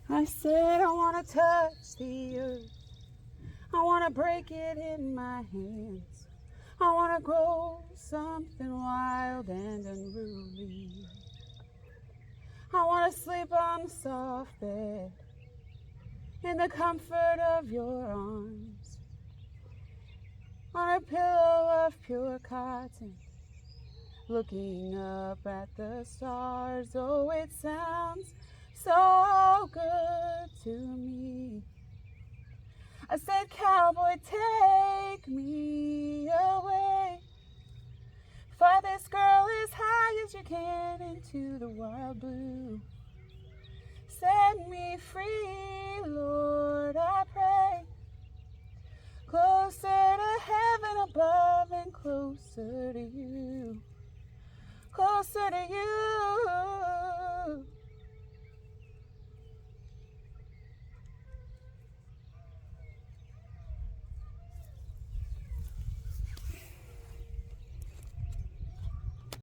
I said I want to touch the earth. I want to break it in my hands. I want to grow something wild and unruly. I want to sleep on the soft bed in the comfort of your arms, on a pillow of pure cotton, looking up at the stars. Oh, it sounds so good to me. I said, cowboy, take me away. Fly this girl as high as you can into the wild blue. Set me free, Lord, I pray. Closer to heaven above and closer to you.